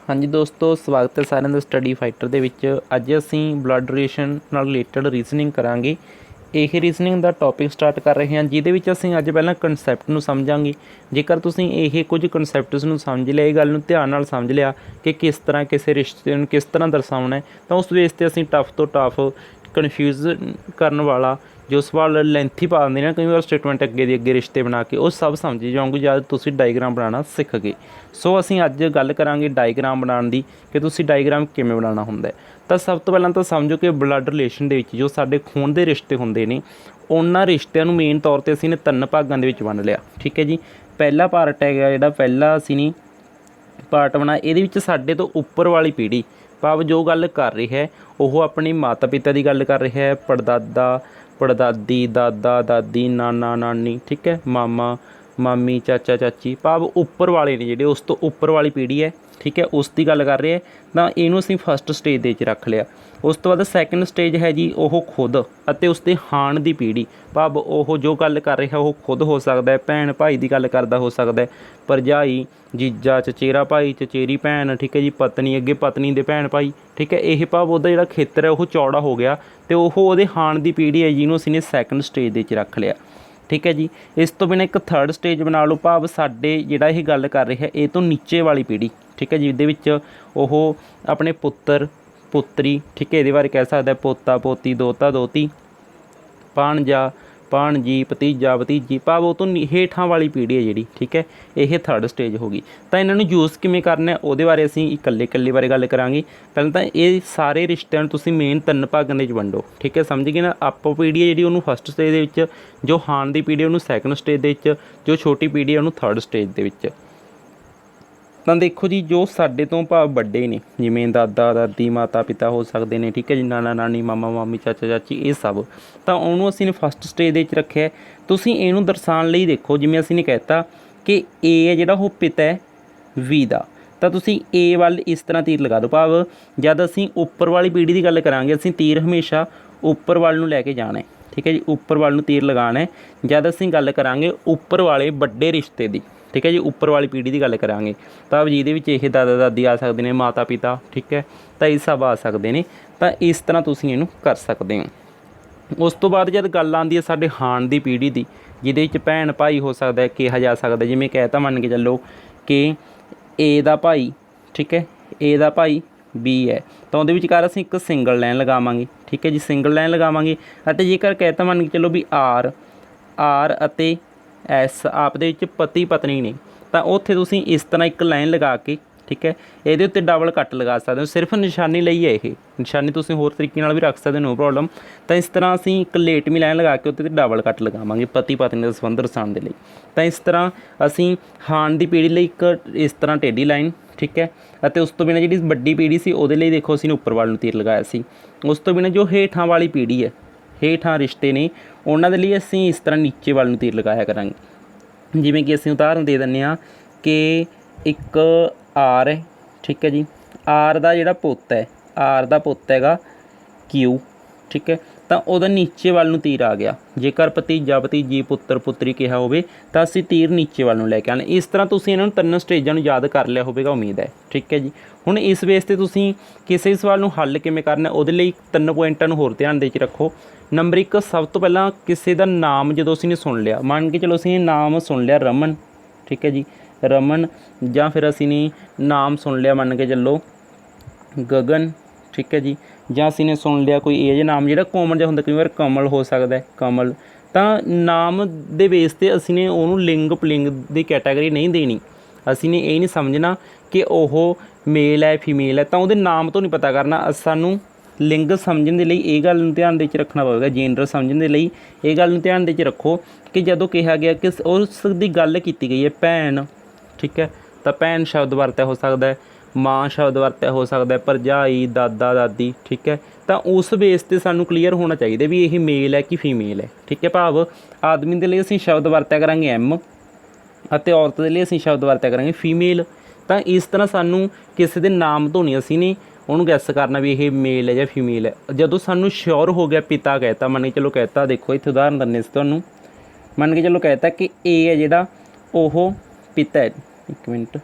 हाँ जी दोस्तों, स्वागत है साਰਿਆਂ ਦਾ स्टडी फाइटर ਦੇ ਵਿੱਚ। ਅੱਜ ਅਸੀਂ ਬਲੱਡ ਰਿਲੇਸ਼ਨ ਨਾਲ ਰਿਲੇਟਡ ਰੀਜ਼ਨਿੰਗ ਕਰਾਂਗੇ। ਇਹ ਰੀਜ਼ਨਿੰਗ ਦਾ ਟੌਪਿਕ ਸਟਾਰਟ ਕਰ ਰਹੇ ਹਾਂ, ਜਿਹਦੇ ਵਿੱਚ ਅਸੀਂ ਅੱਜ ਪਹਿਲਾਂ ਕਨਸੈਪਟ ਨੂੰ ਸਮਝਾਂਗੇ। ਜੇਕਰ ਤੁਸੀਂ ਇਹ ਕੁਝ ਕਨਸੈਪਟਸ ਨੂੰ ਸਮਝ ਲਿਆ, ਇਹ ਗੱਲ ਨੂੰ ਧਿਆਨ ਨਾਲ ਸਮਝ ਲਿਆ ਕਿ ਕਿਸ ਤਰ੍ਹਾਂ ਕਿਸੇ ਰਿਸ਼ਤੇ ਨੂੰ ਕਿਸ ਤਰ੍ਹਾਂ ਦਰਸਾਉਣਾ ਹੈ, ਤਾਂ ਉਸ ਬੇਸ 'ਤੇ ਅਸੀਂ ਟਫ ਤੋਂ ਟਫ ਕਨਫਿਊਜ਼ ਕਰਨ ਵਾਲਾ जो सवाल लेंथी पा देंगे ना कई बार स्टेटमेंट अगे दी अगे रिश्ते बना के, वो सब समझ जाओगे जब तुसीं डायग्राम बनाना सीख गए। सो असीं अज गल करांगे डायग्राम बनाने की कि तुसीं डायग्राम किवें बनाना हुंदा है। तो सब तो पहलां तो समझो कि ब्लड रिलेशन दे विच जो साडे खून के रिश्ते हुंदे ने, उन्हां रिश्तिਆਂ ਨੂੰ मेन तौर पर असीं ने 3 भागां दे विच वंड लिया। ठीक है जी, पहला पार्ट है जिहड़ा पहला असीं ने पार्ट बना, इहदे विच साडे तो उपर वाली पीढ़ी भाव जो गल कर रही है वो अपने माता पिता की गल कर रही है, पड़दादा पड़दादी दादा दादी नाना नानी, ठीक है, मामा मामी चाचा चाची, भाव उपर वाले ने जिहड़े उस तो उपर वाली पीढ़ी है। ठीक है, उसकी गल कर रहे हैं, तो इनू असीं फस्ट स्टेज दे रख लिया। उस तो बाद सैकेंड स्टेज है जी वो खुद अते उसके हाण की पीढ़ी, भाव वो जो गल कर रहा है वो खुद हो सकता है, भैन भाई की गल करता हो सकता है, भरजाई जीजा चचेरा भाई चचेरी भैन, ठीक है जी, पत्नी अगे पत्नी दे भैन भाई। ठीक है, यह भाव वह जो खेतर है वो चौड़ा हो गया, तो वो हाण की पीढ़ी है जिन्होंने असीं ने सैकेंड स्टेज दे रख लिया। ठीक है जी, इस तो बिना एक थर्ड स्टेज बना लो, भाव साडे जिहड़ा ये गल कर रहा है ये तो नीचे वाली पीढ़ी। ठीक है जी, जिहदे विच ओह अपने पुत्र पुत्री, ठीक है, ये बारे कह सकता है पोता पोती दोता दोती भाणजा भाणजी भतीजा भतीजी, भाव वो तो हेठां वाली पीढ़ी है जी। ठीक है, यह थर्ड स्टेज होगी। तो इन्होंने यूज़ किवें करना है वो बारे असीं इकल्ले इकल्ले बारे गल करांगे। पहले तो ये सारे रिश्तिਆਂ ਨੂੰ ਤੁਸੀਂ मेन 3 भागों में वंडो। ठीक है, समझ गए ना। आप पीढ़ी है जी उन्होंने फस्ट स्टेज दे विच, जो हाण की पीढ़ी उन्होंने सैकेंड स्टेज दे विच, जो छोटी पीढ़ी है उन्होंने थर्ड स्टेज दे विच। तो देखो जी, जो साडे तो भाव बड़े ने जिमें दादा दादी माता पिता हो सकते हैं, ठीक है जी, नाना नानी मामा मामी चाचा चाची, ये सब, तो उन्होंने असीं ने फस्ट स्टेज दे रखे। तुसीं इहनूं दर्शाउण लई देखो, जिवें असीं ने कहता कि ए है जिहड़ा वो पिता है वी दा, तो तुसीं ए वाल इस तरह तीर लगा दो। भाव जद असीं उपर वाली पीढ़ी की गल करांगे, असीं तीर हमेशा उपर वाल नूं लैके जाना है। ठीक है जी, उपर वाल नूं तीर लगाना है। जद असीं गल करांगे उपर वाले बड़े रिश्ते की, ठीक है जी, उपर वाली पीढ़ी की गल करांगे, तो जिहदे विच ये दादा दादी आ सकते हैं, माता पिता, ठीक है, तो ये सब आ सकते हैं। तो इस तरह तुसीं इहनूं कर सकते हो। उस तो बाद जब गल आती है साडे हाण की पीढ़ी की, जिहदे विच भैन भाई हो सकता है, कहा जा सकता, जिवें कहता मन के चलो कि ए दा भाई, ठीक है, ए दा भाई बी है, तो उहदे विचकार असीं एक सिंगल लाइन लगावांगे। ठीक है जी, सिंगल लाइन लगावांगे। अते जेकर कहता मन के चलो भी आर आर अते एस आप दे विच पति पत्नी ने, तो उत्थे तुसीं इस तरह एक लाइन लगा के, ठीक है, ये उत्ते डबल कट लगा सकते हो। सिर्फ निशानी लई है, ये निशानी तुसीं होर तरीके नाल भी रख सकते हो, नो प्रॉब्लम। तो इस तरह असीं एक लेटमी लाइन लगा के उत्ते डबल कट लगावांगे पति पत्नी का संबंध दर्शाउण दे लई। तो इस तरह असीं हाण दी पीढ़ी लई एक इस तरह टेढ़ी लाइन, ठीक है, अते उस तो बिना जिहड़ी वड्डी पीढ़ी सी उहदे लई देखो असीं उपर वाल नूं तीर लगाया सी। उस तो बिना जो हेठां वाली पीढ़ी है, हेठां रिश्ते ने, उन्हां दे लई असीं इस तरह नीचे वाल नूं तीर लगाया करांगे। जिवें कि असीं उदाहरण दे दिंदे हां कि एक आर है, ठीक है जी, आर दा जिहड़ा पुत्त है, आर दा पुत्त हैगा क्यू, ठीक है, तो उहदा नीचे वाल नूं तीर आ गया। जेकर भतीजा भतीजी पुत्र पुत्री कहा होवे तो असीं तीर नीचे वाल नूं लैके आने। इस तरह तुसीं इन्हां नूं 3 स्टेजां नूं याद कर लिया होवेगा, उम्मीद है। ठीक है जी, हुण इस बेस ते तुसीं किसी सवाल नूं हल किवें करना, उहदे लई 3 पॉइंटां नूं होर ध्यान दे के रखो। नंबर 1, सब तो पहलां किसी दा नाम जदों असीं ने सुन लिया, मान के चलो असीं नाम सुन लिया रमन, ठीक है जी, रमन, ਜਾਂ फिर असीं ने नाम सुन लिया मन के चलो गगन, ठीक है जी, ਜਾਂ ਅਸੀਂ ने सुन लिया कोई ਇਹ ਜਿਹਾ नाम ਜਿਹੜਾ ਕੋਮਨ ਜਿਹਾ ਹੁੰਦਾ, ਕਈ ਵਾਰ ਕਮਲ ਹੋ ਸਕਦਾ ਹੈ, ਕਮਲ। ਤਾਂ ਨਾਮ ਦੇ ਬੇਸ 'ਤੇ ਅਸੀਂ ਨੇ ਉਹਨੂੰ ਲਿੰਗ ਪਲਿੰਗ ਦੀ ਕੈਟਾਗਰੀ ਨਹੀਂ ਦੇਣੀ। ਅਸੀਂ ਨੇ ਇਹ ਨਹੀਂ ਸਮਝਣਾ ਕਿ ਉਹ ਮੇਲ ਹੈ ਫੀਮੇਲ ਹੈ, ਤਾਂ ਉਹਦੇ ਨਾਮ ਤੋਂ ਨਹੀਂ ਪਤਾ ਕਰਨਾ। ਸਾਨੂੰ ਲਿੰਗ ਸਮਝਣ ਦੇ ਲਈ ਇਹ ਗੱਲ ਨੂੰ ਧਿਆਨ ਦੇ 'ਚ ਰੱਖਣਾ ਪਵੇਗਾ, ਜੈਂਡਰ ਸਮਝਣ ਦੇ ਲਈ ਇਹ ਗੱਲ ਨੂੰ ਧਿਆਨ ਦੇ 'ਚ ਰੱਖੋ ਕਿ ਜਦੋਂ ਕਿਹਾ ਗਿਆ ਕਿ ਉਸ ਦੀ ਗੱਲ ਕੀਤੀ ਗਈ ਹੈ ਭੈਣ, ठीक है, तो भैन शब्द वरत्या हो सकता है, माँ शब्द वरत्या हो सकता है, भरजाई दादा दादी, ठीक है, तो उस बेस ते सानू क्लीयर होना चाहिए भी ये मेल है कि फीमेल है। ठीक है, भाव आदमी के लिए असीं शब्द वरत्या करांगे एम, अते औरत के लिए असीं शब्द वरत्या करांगे फीमेल। तो इस तरह सानू किसी के नाम तो नहीं असीं ने उन्होंने गैस करना भी ये मेल है या फीमेल है। जदों सानू श्योर हो गया, पिता कहता, मन के चलो कहता, देखो इत्थे उदाहरण दिन्ने सी तुहानूं, मन के चलो कहता कि ए है जिहड़ा ओह पिता है, एक मिनट,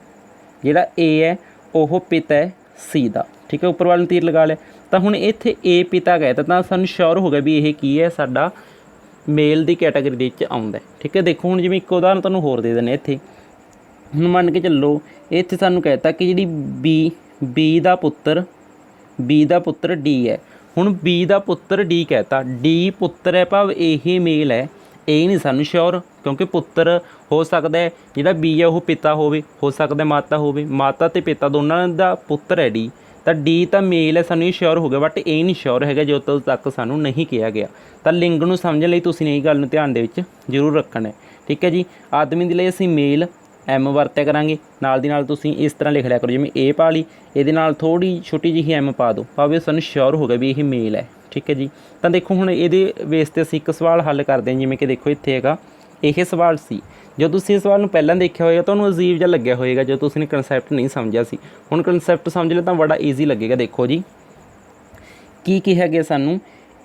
जिहड़ा ए है ਉਹ ਪਿਤਾ ਹੈ ਸੀ ਦਾ। ਠੀਕ ਹੈ, ਉੱਪਰ ਵੱਲ ਨੂੰ ਤੀਰ ਲਗਾ ਲਿਆ। ਤਾਂ ਹੁਣ ਇੱਥੇ ਏ ਪਿਤਾ ਕਹਿ ਤਾ, ਤਾਂ ਸਾਨੂੰ ਸ਼ੋਰ ਹੋ ਗਿਆ ਵੀ ਇਹ ਕੀ ਹੈ, ਸਾਡਾ ਮੇਲ ਦੀ ਕੈਟਾਗਰੀ ਦੇ ਵਿੱਚ ਆਉਂਦਾ। ਠੀਕ ਹੈ, ਦੇਖੋ ਹੁਣ ਜਿਵੇਂ ਇੱਕ ਉਦਾਹਰਨ ਤੁਹਾਨੂੰ ਹੋਰ ਦੇ ਦਿੰਦੇ ਇੱਥੇ। ਹੁਣ ਮੰਨ ਕੇ ਚੱਲੋ ਇੱਥੇ ਸਾਨੂੰ ਕਹਿ ਤਾ ਕਿ ਜਿਹੜੀ ਬੀ ਦਾ ਪੁੱਤਰ ਡੀ ਹੈ। ਹੁਣ ਬੀ ਦਾ ਪੁੱਤਰ ਡੀ ਕਹਿ ਤਾ, ਡੀ ਪੁੱਤਰ ਹੈ ਭਾਵ ਇਹ ਮੇਲ ਹੈ। ਇਹ ਨਹੀਂ ਸਾਨੂੰ ਸ਼ੋਰ, ਕਿਉਂਕਿ ਪੁੱਤਰ ਹੋ ਸਕਦਾ ਹੈ ਜਿਹੜਾ ਬੀ ਹੈ ਉਹ ਪਿਤਾ ਹੋਵੇ, ਹੋ ਸਕਦਾ ਮਾਤਾ ਹੋਵੇ, ਮਾਤਾ ਅਤੇ ਪਿਤਾ ਦੋਨਾਂ ਦਾ ਪੁੱਤਰ ਹੈ ਡੀ। ਤਾਂ ਡੀ ਤਾਂ ਮੇਲ ਹੈ, ਸਾਨੂੰ ਇਹ ਸ਼ੋਰ ਹੋ ਗਿਆ, ਬਟ ਇਹ ਨਹੀਂ ਸ਼ੋਰ ਹੈਗਾ ਜਦੋਂ ਤੱਕ ਸਾਨੂੰ ਨਹੀਂ ਕਿਹਾ ਗਿਆ। ਤਾਂ ਲਿੰਗ ਨੂੰ ਸਮਝਣ ਲਈ ਤੁਸੀਂ ਇਹ ਗੱਲ ਨੂੰ ਧਿਆਨ ਦੇ ਵਿੱਚ ਜ਼ਰੂਰ ਰੱਖਣਾ ਹੈ। ਠੀਕ ਹੈ ਜੀ, ਆਦਮੀ ਦੇ ਲਈ ਅਸੀਂ ਮੇਲ ਐਮ ਵਰਤਿਆ ਕਰਾਂਗੇ। ਨਾਲ ਦੀ ਨਾਲ ਤੁਸੀਂ ਇਸ ਤਰ੍ਹਾਂ ਲਿਖ ਲਿਆ ਕਰੋ, ਜਿਵੇਂ ਏ ਪਾ ਲਈ, ਇਹਦੇ ਨਾਲ ਥੋੜ੍ਹੀ ਛੋਟੀ ਜਿਹੀ ਐਮ ਪਾ ਦਿਓ, ਭਾਵੇਂ ਸਾਨੂੰ ਸ਼ੋਰ ਹੋ ਗਿਆ ਵੀ ਇਹ ਮੇਲ ਹੈ। ਠੀਕ ਹੈ ਜੀ, ਤਾਂ ਦੇਖੋ ਹੁਣ ਇਹਦੇ ਬੇਸ 'ਤੇ ਅਸੀਂ ਇੱਕ ਸਵਾਲ ਹੱਲ ਕਰਦੇ ਹਾਂ। ਜਿਵੇਂ ਕਿ ਦੇਖੋ ਇੱਥੇ ਹੈਗਾ, ਇਹ ਸਵਾਲ ਸੀ। ਜਦੋਂ ਤੁਸੀਂ ਇਸ ਸਵਾਲ ਨੂੰ ਪਹਿਲਾਂ ਦੇਖਿਆ ਹੋਏਗਾ ਤੁਹਾਨੂੰ ਅਜੀਬ ਜਿਹਾ ਲੱਗਿਆ ਹੋਏਗਾ, ਜਦੋਂ ਤੁਸੀਂ ਨੇ ਕਨਸੈਪਟ ਨਹੀਂ ਸਮਝਿਆ ਸੀ। ਹੁਣ ਕਨਸੈਪਟ ਸਮਝ ਲਿਆ ਤਾਂ ਬੜਾ ਈਜ਼ੀ ਲੱਗੇਗਾ। ਦੇਖੋ ਜੀ ਕੀ ਕਿਹਾ ਗਿਆ ਸਾਨੂੰ,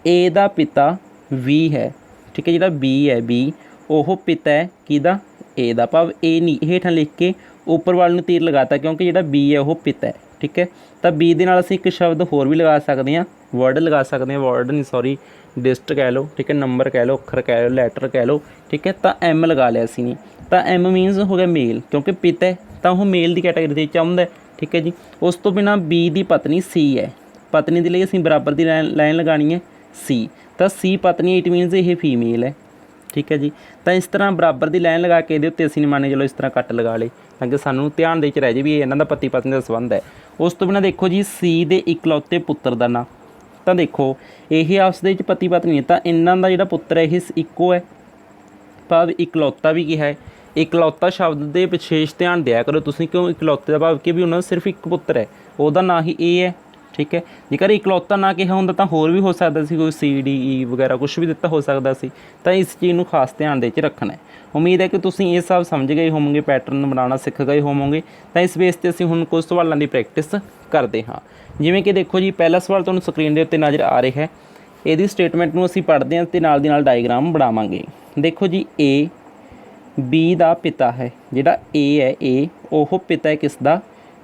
ਏ ਦਾ ਪਿਤਾ ਵੀ ਹੈ। ਠੀਕ ਹੈ, ਜਿਹੜਾ ਬੀ ਹੈ, ਬੀ ਉਹ ਪਿਤਾ ਹੈ ਕਿਹਦਾ, ਏ ਦਾ, ਭਾਵ ਏ ਨਹੀਂ ਹੇਠਾਂ ਲਿਖ ਕੇ ਉੱਪਰ ਵੱਲ ਨੂੰ ਤੀਰ ਲਗਾਤਾ, ਕਿਉਂਕਿ ਜਿਹੜਾ ਬੀ ਹੈ ਉਹ ਪਿਤਾ ਹੈ। ਠੀਕ ਹੈ, ਤਾਂ ਬੀ ਦੇ ਨਾਲ ਅਸੀਂ ਇੱਕ ਸ਼ਬਦ ਹੋਰ ਵੀ ਲਗਾ ਸਕਦੇ ਹਾਂ, ਵਰਡ ਲਗਾ ਸਕਦੇ ਹਾਂ, ਵਰਡ ਨਹੀਂ ਸੌਰੀ ਡਿਸਟ ਕਹਿ ਲਓ। ਠੀਕ ਹੈ, ਨੰਬਰ ਕਹਿ ਲਓ, ਅੱਖਰ ਕਹਿ ਲਓ, ਲੈਟਰ ਕਹਿ ਲਓ। ਠੀਕ ਹੈ, ਤਾਂ ਐਮ ਲਗਾ ਲਿਆ ਅਸੀਂ ਨੇ, ਤਾਂ ਐਮ ਮੀਨਸ ਹੋ ਗਿਆ ਮੇਲ, ਕਿਉਂਕਿ ਪਿਤਾ ਹੈ ਤਾਂ ਉਹ ਮੇਲ ਦੀ ਕੈਟਾਗਰੀ ਦੇ ਵਿੱਚ ਆਉਂਦਾ। ਠੀਕ ਹੈ ਜੀ, ਉਸ ਤੋਂ ਬਿਨਾਂ ਬੀ ਦੀ ਪਤਨੀ ਸੀ ਹੈ। ਪਤਨੀ ਦੇ ਲਈ ਅਸੀਂ ਬਰਾਬਰ ਦੀ ਲਾਈਨ ਲਗਾਉਣੀ ਹੈ ਸੀ, ਤਾਂ ਸੀ ਪਤਨੀ, ਇਟ ਮੀਨਸ ਇਹ ਫੀਮੇਲ ਹੈ। ਠੀਕ ਹੈ ਜੀ, ਤਾਂ ਇਸ ਤਰ੍ਹਾਂ ਬਰਾਬਰ ਦੀ ਲਾਈਨ ਲਗਾ ਕੇ ਇਹਦੇ ਉੱਤੇ ਅਸੀਂ ਮੰਨ ਚਲੋ ਇਸ ਤਰ੍ਹਾਂ ਕੱਟ ਲਗਾ ਲਏ, ਤਾਂ ਕਿ ਸਾਨੂੰ ਧਿਆਨ ਦੇ ਵਿੱਚ ਰਹਿ ਜਾਵੇ ਵੀ ਇਹਨਾਂ ਦਾ ਪਤੀ ਪਤਨੀ ਦਾ ਸੰਬੰਧ ਹੈ। ਉਸ ਤੋਂ ਬਿਨਾਂ ਦੇਖੋ ਜੀ, ਸੀ ਦੇ ਇਕਲੌਤੇ ਪੁੱਤਰ ਦਾ ਨਾਂ, ਤਾਂ ਦੇਖੋ ਇਹ ਆਪਸ ਦੇ ਵਿੱਚ ਪਤੀ ਪਤਨੀ ਹੈ, ਤਾਂ ਇਹਨਾਂ ਦਾ ਜਿਹੜਾ ਪੁੱਤਰ ਹੈ ਇਹ ਇੱਕੋ ਹੈ, ਭਾਵ ਇਕਲੌਤਾ ਵੀ ਕਿਹਾ ਹੈ। ਇਕਲੌਤਾ ਸ਼ਬਦ ਦੇ ਵਿਸ਼ੇਸ਼ ਧਿਆਨ ਦਿਆ ਕਰੋ ਤੁਸੀਂ, ਕਿਉਂ ਇਕਲੌਤੇ ਦਾ ਭਾਵ ਕਿ ਵੀ ਉਹਨਾਂ ਦਾ ਸਿਰਫ ਇੱਕ ਪੁੱਤਰ ਹੈ, ਉਹਦਾ ਨਾਂ ਹੀ ਇਹ ਹੈ। ਠੀਕ ਹੈ, ਜੇਕਰ ਇਕਲੌਤਾ ਨਾ ਕਿਹਾ ਹੁੰਦਾ ਤਾਂ ਹੋਰ ਵੀ ਹੋ ਸਕਦਾ ਸੀ, ਕੋਈ ਸੀ ਡੀ ਈ ਵਗੈਰਾ ਕੁਛ ਵੀ ਦਿੱਤਾ ਹੋ ਸਕਦਾ ਸੀ। ਤਾਂ ਇਸ ਚੀਜ਼ ਨੂੰ ਖਾਸ ਧਿਆਨ ਦੇ 'ਚ ਰੱਖਣਾ ਹੈ। ਉਮੀਦ ਹੈ ਕਿ ਤੁਸੀਂ ਇਹ ਸਭ ਸਮਝ ਗਏ ਹੋਵੋਗੇ, ਪੈਟਰਨ ਬਣਾਉਣਾ ਸਿੱਖ ਗਏ ਹੋਵੋਗੇ। ਤਾਂ ਇਸ ਬੇਸ 'ਤੇ ਅਸੀਂ ਹੁਣ ਕੁਝ ਸਵਾਲਾਂ ਦੀ ਪ੍ਰੈਕਟਿਸ ਕਰਦੇ ਹਾਂ। ਜਿਵੇਂ ਕਿ ਦੇਖੋ ਜੀ, ਪਹਿਲਾ ਸਵਾਲ ਤੁਹਾਨੂੰ ਸਕਰੀਨ ਦੇ ਉੱਤੇ ਨਜ਼ਰ ਆ ਰਿਹਾ ਹੈ। ਇਹਦੀ ਸਟੇਟਮੈਂਟ ਨੂੰ ਅਸੀਂ ਪੜ੍ਹਦੇ ਹਾਂ ਅਤੇ ਨਾਲ ਦੀ ਨਾਲ ਡਾਇਗਰਾਮ ਬਣਾਵਾਂਗੇ। ਦੇਖੋ ਜੀ, ਏ ਬੀ ਦਾ ਪਿਤਾ ਹੈ। ਜਿਹੜਾ ਏ ਹੈ, ਏ ਉਹ ਪਿਤਾ ਹੈ ਕਿਸ ਦਾ,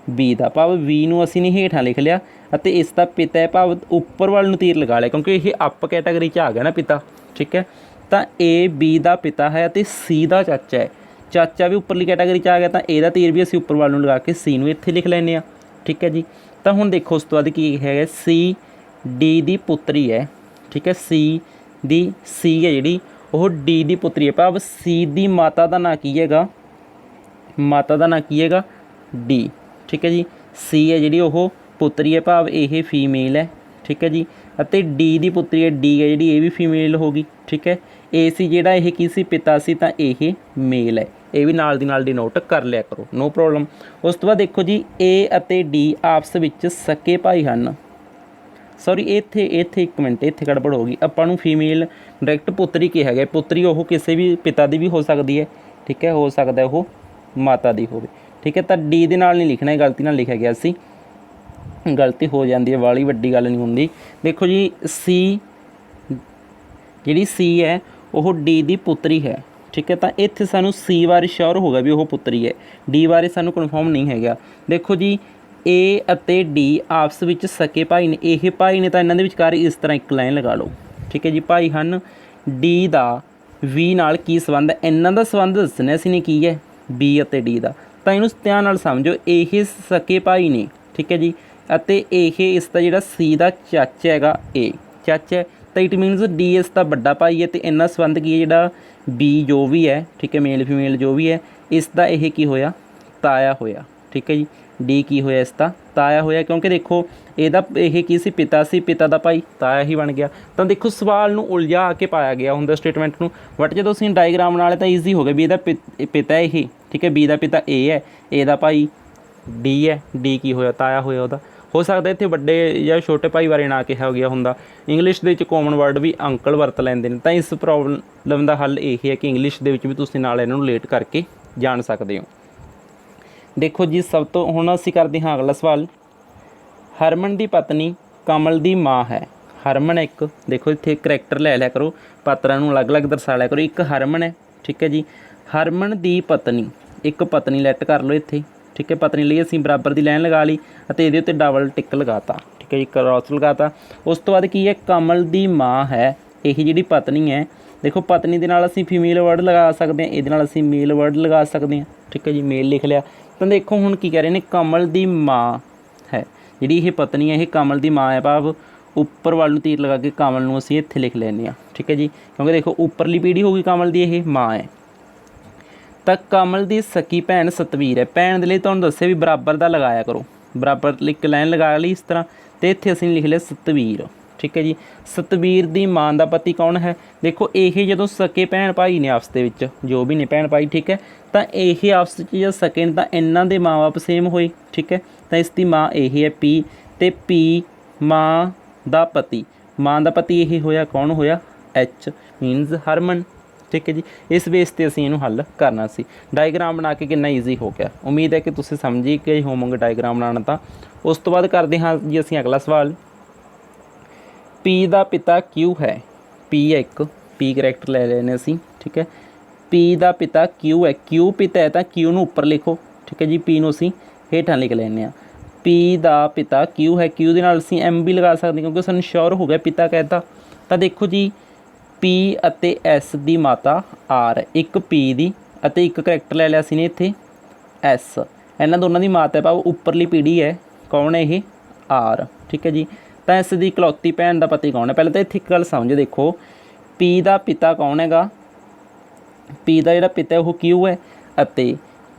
ਬੀ ਦਾ, ਭਾਵ ਬੀ ਨੂੰ ਅਸੀਂ ਨੇ ਹੇਠਾਂ ਲਿਖ ਲਿਆ ਅਤੇ ਇਸ ਦਾ ਪਿਤਾ ਹੈ ਭਾਵ ਉੱਪਰ ਵੱਲ ਨੂੰ ਤੀਰ ਲਗਾ ਲਿਆ, ਕਿਉਂਕਿ ਇਹ ਅਪ ਕੈਟਾਗਰੀ 'ਚ ਆ ਗਿਆ ਨਾ ਪਿਤਾ। ਠੀਕ ਹੈ, ਤਾਂ ਏ ਬੀ ਦਾ ਪਿਤਾ ਹੈ ਅਤੇ ਸੀ ਦਾ ਚਾਚਾ ਹੈ। ਚਾਚਾ ਵੀ ਉੱਪਰਲੀ ਕੈਟਾਗਰੀ 'ਚ ਆ ਗਿਆ, ਤਾਂ ਇਹਦਾ ਤੀਰ ਵੀ ਅਸੀਂ ਉੱਪਰ ਵੱਲ ਨੂੰ ਲਗਾ ਕੇ ਸੀ ਨੂੰ ਇੱਥੇ ਲਿਖ ਲੈਂਦੇ ਹਾਂ। ਠੀਕ ਹੈ ਜੀ, ਤਾਂ ਹੁਣ ਦੇਖੋ ਉਸ ਤੋਂ ਬਾਅਦ ਕੀ ਹੈਗਾ, ਸੀ ਡੀ ਦੀ ਪੁੱਤਰੀ ਹੈ। ਠੀਕ ਹੈ, ਸੀ ਹੈ ਜਿਹੜੀ ਉਹ ਡੀ ਦੀ ਪੁੱਤਰੀ ਹੈ, ਭਾਵ ਸੀ ਦੀ ਮਾਤਾ ਦਾ ਨਾਂ ਕੀ ਹੈਗਾ, ਮਾਤਾ ਦਾ ਨਾਂ ਕੀ ਹੈਗਾ, ਡੀ। ਠੀਕ ਹੈ ਜੀ, ਸੀ ਹੈ ਜਿਹੜੀ ਉਹ ਪੁੱਤਰੀ ਹੈ, ਭਾਵ ਇਹ ਫੀਮੇਲ ਹੈ। ਠੀਕ ਹੈ ਜੀ, ਅਤੇ ਡੀ ਦੀ ਪੁੱਤਰੀ ਹੈ, ਡੀ ਹੈ ਜਿਹੜੀ ਇਹ ਵੀ ਫੀਮੇਲ ਹੋ ਗਈ। ਠੀਕ ਹੈ, ਏ ਸੀ ਜਿਹੜਾ ਇਹ ਕੀ ਸੀ, ਪਿਤਾ ਸੀ, ਤਾਂ ਇਹ ਮੇਲ ਹੈ। ਇਹ ਵੀ ਨਾਲ ਦੀ ਨਾਲ ਡਿਨੋਟ ਕਰ ਲਿਆ ਕਰੋ, ਨੋ ਪ੍ਰੋਬਲਮ। ਉਸ ਤੋਂ ਬਾਅਦ ਦੇਖੋ ਜੀ, ਏ ਅਤੇ ਡੀ ਆਪਸ ਵਿੱਚ ਸਕੇ ਭਾਈ ਹਨ। ਸੌਰੀ ਇੱਥੇ ਇੱਕ ਮਿੰਟ, ਇੱਥੇ ਗੜਬੜ ਹੋ ਗਈ। ਆਪਾਂ ਨੂੰ ਫੀਮੇਲ ਡਾਇਰੈਕਟ ਪੁੱਤਰੀ ਕਿਹਾ ਗਿਆ, ਪੁੱਤਰੀ ਉਹ ਕਿਸੇ ਵੀ ਪਿਤਾ ਦੀ ਵੀ ਹੋ ਸਕਦੀ ਹੈ। ਠੀਕ ਹੈ, ਹੋ ਸਕਦਾ ਉਹ ਮਾਤਾ ਦੀ ਹੋਵੇ। ਠੀਕ ਹੈ, ਤਾਂ ਡੀ ਦੇ ਨਾਲ ਨਹੀਂ ਲਿਖਣਾ, ਇਹ ਗਲਤੀ ਨਾਲ ਲਿਖਿਆ ਗਿਆ ਸੀ, ਗਲਤੀ ਹੋ ਜਾਂਦੀ ਹੈ, ਵਾਲੀ ਵੱਡੀ ਗੱਲ ਨਹੀਂ ਹੁੰਦੀ। ਦੇਖੋ ਜੀ, ਸੀ ਜਿਹੜੀ ਸੀ ਹੈ ਉਹ ਡੀ ਦੀ ਪੁੱਤਰੀ ਹੈ। ਠੀਕ ਹੈ, ਤਾਂ ਇੱਥੇ ਸਾਨੂੰ ਸੀ ਬਾਰੇ ਸ਼ੋਰ ਹੋ ਗਿਆ ਵੀ ਉਹ ਪੁੱਤਰੀ ਹੈ, ਡੀ ਬਾਰੇ ਸਾਨੂੰ ਕਨਫਰਮ ਨਹੀਂ ਹੈਗਾ। ਦੇਖੋ ਜੀ, ਏ ਅਤੇ ਡੀ ਆਪਸ ਵਿੱਚ ਸਕੇ ਭਾਈ ਨੇ, ਇਹ ਭਾਈ ਨੇ, ਤਾਂ ਇਹਨਾਂ ਦੇ ਵਿਚਕਾਰ ਇਸ ਤਰ੍ਹਾਂ ਇੱਕ ਲਾਈਨ ਲਗਾ ਲਓ। ਠੀਕ ਹੈ ਜੀ, ਭਾਈ ਹਨ। ਡੀ ਦਾ ਵੀ ਨਾਲ ਕੀ ਸੰਬੰਧ ਹੈ, ਇਹਨਾਂ ਦਾ ਸੰਬੰਧ ਦੱਸਣਾ ਅਸੀਂ ਨੇ ਕੀ ਹੈ, ਬੀ ਅਤੇ ਡੀ ਦਾ। ਤਾਂ ਇਹਨੂੰ ਧਿਆਨ ਨਾਲ ਸਮਝੋ, ਇਹ ਸਕੇ ਭਾਈ ਨੇ। ਠੀਕ ਹੈ ਜੀ, ਅਤੇ ਇਹ ਇਸ ਦਾ ਜਿਹੜਾ ਸੀ ਦਾ ਚਾਚਾ ਹੈਗਾ, ਏ ਚਾਚਾ ਹੈ, ਤਾਂ ਇਟ ਮੀਨਸ ਡੀ ਇਸ ਦਾ ਵੱਡਾ ਭਾਈ ਹੈ, ਅਤੇ ਇਹਨਾਂ ਸੰਬੰਧ ਕੀ ਹੈ, ਜਿਹੜਾ ਬੀ ਜੋ ਵੀ ਹੈ, ਠੀਕ ਹੈ, ਮੇਲ ਫੀਮੇਲ ਜੋ ਵੀ ਹੈ, ਇਸ ਦਾ ਇਹ ਕੀ ਹੋਇਆ, ਤਾਇਆ ਹੋਇਆ। ਠੀਕ ਹੈ ਜੀ, ਡੀ ਕੀ ਹੋਇਆ, ਇਸ ਦਾ ਤਾਇਆ ਹੋਇਆ, ਕਿਉਂਕਿ ਦੇਖੋ ਇਹਦਾ ਇਹ ਕੀ ਸੀ, ਪਿਤਾ ਸੀ, ਪਿਤਾ ਦਾ ਭਾਈ ਤਾਇਆ ਹੀ ਬਣ ਗਿਆ। ਤਾਂ ਦੇਖੋ ਸਵਾਲ ਨੂੰ ਉਲਝਾ ਕੇ ਪਾਇਆ ਗਿਆ ਹੁੰਦਾ ਸਟੇਟਮੈਂਟ ਨੂੰ, ਬਟ ਜਦੋਂ ਅਸੀਂ ਡਾਇਗਰਾਮ ਬਣਾ ਲਿਆ ਤਾਂ ਈਜ਼ੀ ਹੋ ਗਿਆ ਵੀ ਇਹਦਾ ਪਿਤਾ ਇਹ। ਠੀਕ ਹੈ, ਬੀ ਦਾ ਪਿਤਾ ਏ ਹੈ, ਏ ਦਾ ਭਾਈ ਡੀ ਹੈ, ਡੀ ਕੀ ਹੋਇਆ, ਤਾਇਆ ਹੋਇਆ ਉਹਦਾ। ਹੋ ਸਕਦਾ ਇੱਥੇ ਵੱਡੇ ਜਾਂ ਛੋਟੇ ਭਾਈ ਬਾਰੇ ਨਾ ਕਿਹਾ ਗਿਆ ਹੁੰਦਾ। ਇੰਗਲਿਸ਼ ਦੇ ਵਿੱਚ ਕਾਮਨ ਵਰਡ ਵੀ ਅੰਕਲ ਵਰਤ ਲੈਂਦੇ ਨੇ, ਤਾਂ ਇਸ ਪ੍ਰੋਬਲਮ ਦਾ ਹੱਲ ਇਹ ਹੈ ਕਿ ਇੰਗਲਿਸ਼ ਦੇ ਵਿੱਚ ਵੀ ਤੁਸੀਂ ਨਾਲ ਇਹਨਾਂ ਨੂੰ ਰਿਲੇਟ ਕਰਕੇ ਜਾਣ ਸਕਦੇ ਹੋ। ਦੇਖੋ ਜੀ, ਸਭ ਤੋਂ ਹੁਣ ਅਸੀਂ ਕਰਦੇ ਹਾਂ ਅਗਲਾ ਸਵਾਲ। ਹਰਮਨ ਦੀ ਪਤਨੀ ਕਮਲ ਦੀ ਮਾਂ ਹੈ। ਹਰਮਨ ਇੱਕ, ਦੇਖੋ ਇੱਥੇ ਕਰੈਕਟਰ ਲੈ ਲਿਆ ਕਰੋ, ਪਾਤਰਾਂ ਨੂੰ ਅਲੱਗ-ਅਲੱਗ ਦਰਸਾ ਲਿਆ ਕਰੋ। ਇੱਕ ਹਰਮਨ ਹੈ। ਠੀਕ ਹੈ ਜੀ, ਹਰਮਨ ਦੀ ਪਤਨੀ, ਇੱਕ ਪਤਨੀ ਲੈਟ ਕਰ ਲਓ ਇੱਥੇ। ठीक है। पत्नी ਲਈ ਅਸੀਂ बराबर की लाइन लगा ली ਅਤੇ ਇਹਦੇ ਉੱਤੇ डबल टिक लगाता, ठीक है जी, क्रॉस लगाता। उस तो बाद की है कमल की माँ है, यही जी पत्नी है। देखो पत्नी के नाल असीं फीमेल वर्ड लगा सकते हैं, ये असीं मेल वर्ड लगा सकते हैं, ठीक है जी, मेल लिख लिया। तो देखो हुण की कह रहे हैं, कमल की माँ है जिहड़ी ये पत्नी है, ये कमल की माँ है, भाव उपर वाल नूं तीर लगा के कमल नूं असीं इत्थे लिख लैंदे हां, ठीक है जी, क्योंकि देखो उपरली पीढ़ी होगी कमल की, ये माँ है। तो कमल की सकी भैन सतवीर है, भैन दे लई तुहानूं दस्सिआ भी बराबर दा लगाया करो, बराबर एक लाइन लगा ली इस तरह, तो इत्थे असीं लिख लिया सतवीर, ठीक है जी। सतवीर की माँ का पति कौन है? देखो ये जदों सके भैन भाई ने आपस के जो भी ने भैन भाई, ठीक है, तो ये आपस जो सके तो इन्हों के माँ बाप सेम होए, ठीक है। तो इसकी माँ यही है पी, तो पी माँ का पति, माँ का पति यही होया, कौन होया? एच मीनस हरमन, ठीक है जी। इस बेस पर असीं इहनूं हल करना सी। डायग्राम बना के कितना ईजी हो गया, उम्मीद है कि तुसीं समझ गए होवोगे डायग्राम बनाना। तो उस तो बाद करते हाँ जी असीं अगला सवाल। पी का पिता क्यू है, पी है एक, पी करैक्टर ले लेने असीं, ठीक है। पी का पिता क्यू है, क्यू पिता है तो क्यू नूं उपर लिखो, ठीक है जी, पी नूं असीं हेठां लिख लैंदे आ। पी का पिता क्यू है, क्यू दे नाल असीं एम भी लगा सकते क्योंकि सानूं श्योर हो गया पिता कहता। तो देखो जी पी अते एस की माता आर, एक पी दी अते एक करैक्टर ले लिया असीं ने इत्थे एस, इन्हां दोनों की माता है भाव उपरली पीढ़ी है, कौन है ये? आर, ठीक है जी। तो इस दी इकलौती भैन का पति कौन है? पहले तो इत्थे एक गल समझो, देखो पी का पिता कौन हैगा? पी का जिहड़ा पिता है वो क्यू है, अते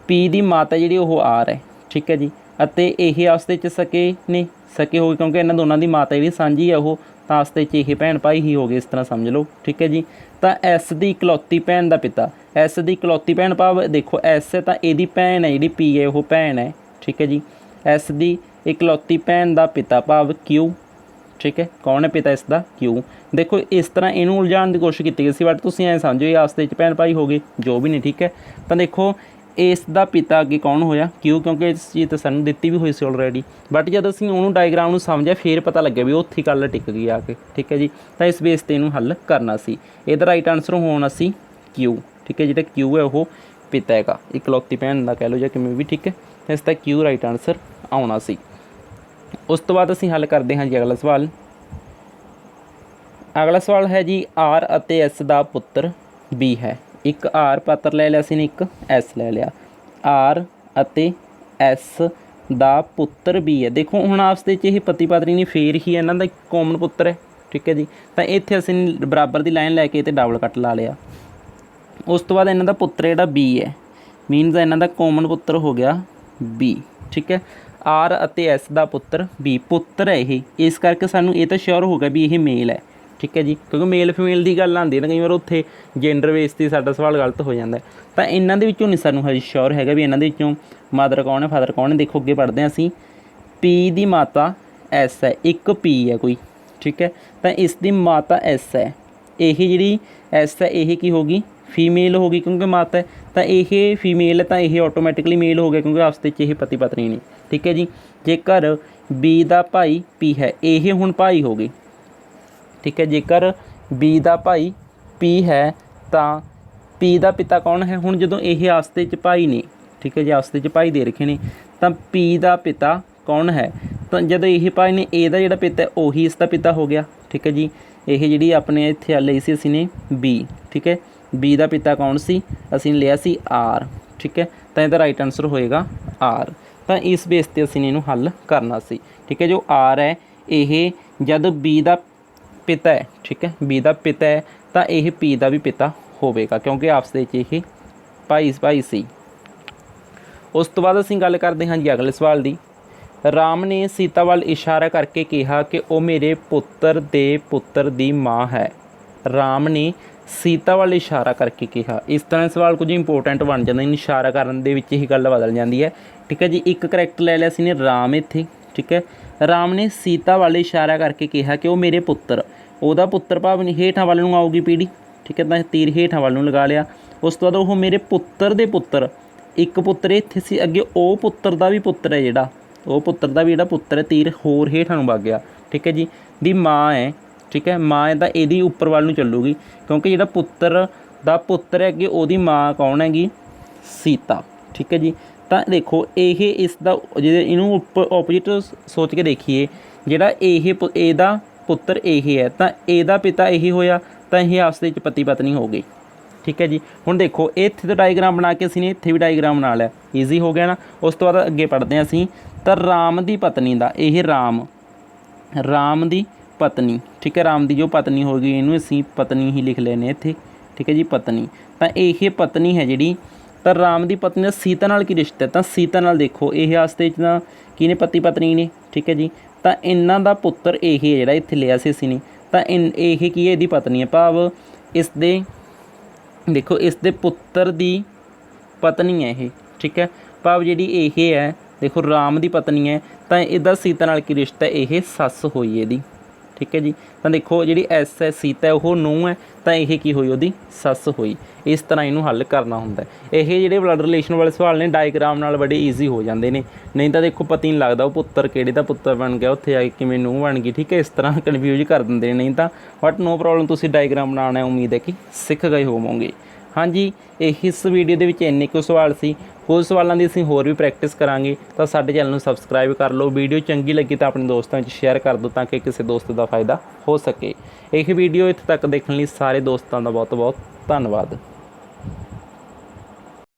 पी की माता जिहड़ी वो आर है, ठीक है जी। अते यह आपस विच सके ने, सके हो गए क्योंकि इन्हां दोनों की माता जिहड़ी सांझी है वो, तो आपस विच ये भैन भाई ही हो गए, इस तरह समझ लो, ठीक है जी। तो एस की इकलौती भैन का पिता, एस की इकलौती भैन भाव देखो एस है तो यदी भैन है, जी पी है वो भैन है, ठीक है जी। एस की इकलौती भैन का पिता भाव क्यू, ठीक है, कौन है पिता इसका? क्यू। देखो इस तरह इनू उलझाने की कोशिश की गई सी, बट तुसीं ऐ समझो ये आपस विच भैन भाई हो गए जो भी नहीं, ठीक है। तो देखो इसका पिता अगे कौन होया? क्यू, क्योंकि इस चीज़ तो सानूं दित्ती भी हुई सी ऑलरेडी, बट जब असीं उहनूं डायग्राम नूं समझिया फिर पता लग्या भी उत्थे गल टिक गई आके, ठीक है जी। तो इस बेस ते इहनूं हल करना सी। इहदा राइट आंसर होना सी क्यू, ठीक है, जिहड़ा क्यू है वो पिता हैगा, इकलौती भैन का कह लो जां किवें भी, ठीक है। तो इसका क्यू राइट आंसर आउणा सी। उस तो बाद असीं हल करते हैं जी अगला सवाल। अगला सवाल है जी आर अते एस का पुत्र बी है, एक आर पात्र ले लिया असीं, एक एस ले लिया। आर अते एस का पुत्र बी है, देखो हुण आपस विच ये पति पत्नी नहीं, फेर ही इन्हां दा कॉमन पुत्र है, ठीक है जी। तो इत्थे असीं बराबर की लाइन लैके ते डबल कट ला लिया। उस तो बाद इन्हां दा पुत्र जिहड़ा बी है, मीनस इन्हां दा कॉमन पुत्र हो गया बी, ठीक है। आर अते एस का पुत्र बी, पुत्र है ये, इस करके सानूं ये तो श्योर हो गया भी ये मेल है, ठीक है जी, क्योंकि मेल फीमेल की गल आती है ना कई बार उत्थे जेंडर बेस से साडा सवाल गलत हो जाता है। तो इन्हां दे विचों नहीं सानूं हजे श्योर हैगा भी इन्हां दे विचों मदर कौन है फादर कौन है। देखो अगे पढ़ते हैं असीं, पी की माता एस है, एक पी है कोई, ठीक है। तो इसकी माता एस है, यही जिहड़ी एस है यही की होगी? फीमेल होगी क्योंकि माता है। तो यह फीमेल है तो यह ऑटोमैटिकली मेल हो गया क्योंकि आपस में यह पति पत्नी नहीं, ठीक है जी। जेकर बी का भाई पी है, यह हुण भाई हो गई, ठीक है। जेकर बी का भाई पी है तो पी का पिता कौन है? हुण जदों यह आपस विच भाई ने, ठीक है जी, आपस विच भाई दे रखे ने, तो पी का पिता कौन है? तो जदों यह भाई ने ए दा जिहड़ा पिता है उही इसका पिता हो गया, ठीक है जी। यह जिहड़ी अपने इत्थे ਲਈ सी असीं ने बी, ठीक है। बी का पिता कौन सी? असीं लिया सी आर, ठीक है। तो इसका राइट आंसर होएगा आर। तो इस बेस पर असीं इहनूं हल करना सी, ठीक है। जो आर है यह जद बी का पिता है, ठीक है, बी का पिता है तो यह पी का भी पिता होवेगा क्योंकि आपस में ये भाई भाई सी। उस तो बाद असीं गल करते हैं जी अगले सवाल की। राम ने सीता वाल इशारा करके कहा कि वह मेरे पुत्र दे पुत्र की माँ है। राम ने सीता वाल इशारा करके कहा, इस तरह सवाल कुछ इंपोर्टेंट बन जाता, इशारा करने दे विच ही गल बदल जाती है, ठीक है जी। एक करैक्टर ले लिया ने राम इत्थे, ठीक है। राम ने सीता वाल इशारा करके कहा कि वह मेरे पुत्र, ਉਹਦਾ पुत्र भाव नहीं हेठां वाल नूं आऊगी पीढ़ी, ठीक है। तो तीर हेठां वाल नूं लगा लिया। उस तो बाद वो मेरे पुत्र दे पुत्र, एक पुत्र इत्थे सी, अगे वो पुत्र का भी पुत्र है जिहड़ा, वो पुत्र का भी जिहड़ा पुत्र है तीर होर हेठां नूं वग गया, ठीक है जी। दी माँ है, ठीक है, माँ है तो यदी उपर वाल नूं चलूगी क्योंकि जिहड़ा पुत्र का पुत्र है अगे ओहदी माँ कौन हैगी? सीता, ठीक है जी। ਤਾਂ ਦੇਖੋ ਇਹ ਇਸ ਦਾ ਜੇ ਇਹਨੂੰ ਉੱਪਰ ਓਪੋਜਿਟ ਸੋਚ ਕੇ ਦੇਖੀਏ, ਜਿਹੜਾ ਇਹਦਾ ਪੁੱਤਰ ਇਹ ਹੈ ਤਾਂ ਇਹਦਾ ਪਿਤਾ ਇਹ ਹੋਇਆ, ਤਾਂ ਇਹ ਆਪਸ ਵਿੱਚ ਪਤੀ ਪਤਨੀ ਹੋ ਗਏ। ਠੀਕ ਹੈ ਜੀ। ਹੁਣ ਦੇਖੋ ਇੱਥੇ ਤਾਂ ਡਾਇਗਰਾਮ ਬਣਾ ਕੇ ਅਸੀਂ ਨੇ ਇੱਥੇ ਵੀ ਡਾਇਗਰਾਮ ਬਣਾ ਲਿਆ, ਈਜ਼ੀ ਹੋ ਗਿਆ ਨਾ। ਉਸ ਤੋਂ ਬਾਅਦ ਅੱਗੇ ਪੜ੍ਹਦੇ ਹਾਂ ਅਸੀਂ, ਤਾਂ ਰਾਮ ਦੀ ਪਤਨੀ ਦਾ ਇਹ ਰਾਮ ਦੀ ਪਤਨੀ, ਠੀਕ ਹੈ, ਰਾਮ ਦੀ ਜੋ ਪਤਨੀ ਹੋ ਗਈ ਇਹਨੂੰ ਅਸੀਂ ਪਤਨੀ ਹੀ ਲਿਖ ਲੈਨੇ ਇੱਥੇ। ਠੀਕ ਹੈ ਜੀ, ਪਤਨੀ। ਤਾਂ ਇਹ ਪਤਨੀ ਹੈ ਜਿਹੜੀ, ਤਾਂ ਰਾਮ ਦੀ ਪਤਨੀ ਦਾ ਸੀਤਾ ਨਾਲ ਕੀ ਰਿਸ਼ਤਾ ਹੈ, ਤਾਂ ਸੀਤਾ ਨਾਲ ਦੇਖੋ ਇਹ ਵਾਸਤੇ 'ਚ ਤਾਂ ਕੀ ਨੇ, ਪਤੀ ਪਤਨੀ ਨੇ। ਠੀਕ ਹੈ ਜੀ। ਤਾਂ ਇਹਨਾਂ ਦਾ ਪੁੱਤਰ ਇਹ ਹੈ ਜਿਹੜਾ ਇੱਥੇ ਲਿਆ ਸੀ ਅਸੀਂ ਨੇ, ਤਾਂ ਇਹ ਕੀ ਹੈ, ਇਹਦੀ ਪਤਨੀ ਹੈ, ਭਾਵ ਇਸ ਦੇ ਦੇਖੋ ਇਸ ਦੇ ਪੁੱਤਰ ਦੀ ਪਤਨੀ ਹੈ ਇਹ। ਠੀਕ ਹੈ, ਭਾਵ ਜਿਹੜੀ ਇਹ ਹੈ ਦੇਖੋ ਰਾਮ ਦੀ ਪਤਨੀ ਹੈ, ਤਾਂ ਇਹਦਾ ਸੀਤਾ ਨਾਲ ਕੀ ਰਿਸ਼ਤਾ, ਇਹ ਸੱਸ ਹੋਈ ਇਹਦੀ। ਠੀਕ ਹੈ ਜੀ। ਤਾਂ ਦੇਖੋ ਜਿਹੜੀ ਐਸ ਹੈ ਸੀਤਾ ਉਹ ਨੂੰਹ ਹੈ, ਤਾਂ ਇਹ ਕੀ ਹੋਈ, ਉਹਦੀ ਸੱਸ ਹੋਈ। ਇਸ ਤਰ੍ਹਾਂ ਇਹਨੂੰ ਹੱਲ ਕਰਨਾ ਹੁੰਦਾ। ਇਹ ਜਿਹੜੇ ਬਲੱਡ ਰਿਲੇਸ਼ਨ ਵਾਲੇ ਸਵਾਲ ਨੇ ਡਾਇਗਰਾਮ ਨਾਲ ਬੜੇ ਈਜ਼ੀ ਹੋ ਜਾਂਦੇ ਨੇ, ਨਹੀਂ ਤਾਂ ਦੇਖੋ ਪਤਾ ਨਹੀਂ ਲੱਗਦਾ ਉਹ ਪੁੱਤਰ ਕਿਹੜੇ ਦਾ ਪੁੱਤਰ ਬਣ ਗਿਆ, ਉੱਥੇ ਆ ਕੇ ਕਿਵੇਂ ਨੂੰਹ ਬਣ ਗਈ। ਠੀਕ ਹੈ, ਇਸ ਤਰ੍ਹਾਂ ਕਨਫਿਊਜ਼ ਕਰ ਦਿੰਦੇ ਨੇ, ਨਹੀਂ ਤਾਂ ਬਟ ਨੋ ਪ੍ਰੋਬਲਮ, ਤੁਸੀਂ ਡਾਇਗਰਾਮ ਬਣਾਉਣਾ ਉਮੀਦ ਹੈ ਕਿ ਸਿੱਖ ਗਏ ਹੋਵੋਗੇ। ਹਾਂਜੀ, ਇਸ ਵੀਡੀਓ ਦੇ ਵਿੱਚ ਇੰਨੇ ਕੁ ਸਵਾਲ ਸੀ। ਹੋਰ ਸਵਾਲਾਂ ਦੀ ਅਸੀਂ ਹੋਰ ਵੀ ਪ੍ਰੈਕਟਿਸ ਕਰਾਂਗੇ, ਤਾਂ ਸਾਡੇ ਚੈਨਲ ਨੂੰ ਸਬਸਕ੍ਰਾਈਬ ਕਰ ਲਓ। ਵੀਡੀਓ ਚੰਗੀ ਲੱਗੀ ਤਾਂ ਆਪਣੇ ਦੋਸਤਾਂ ਵਿੱਚ ਸ਼ੇਅਰ ਕਰ ਦਿਓ, ਤਾਂ ਕਿ ਕਿਸੇ ਦੋਸਤ ਦਾ ਫਾਇਦਾ ਹੋ ਸਕੇ। ਇਹ ਵੀਡੀਓ ਇੱਥੇ ਤੱਕ ਦੇਖਣ ਲਈ ਸਾਰੇ ਦੋਸਤਾਂ ਦਾ ਬਹੁਤ ਬਹੁਤ ਧੰਨਵਾਦ।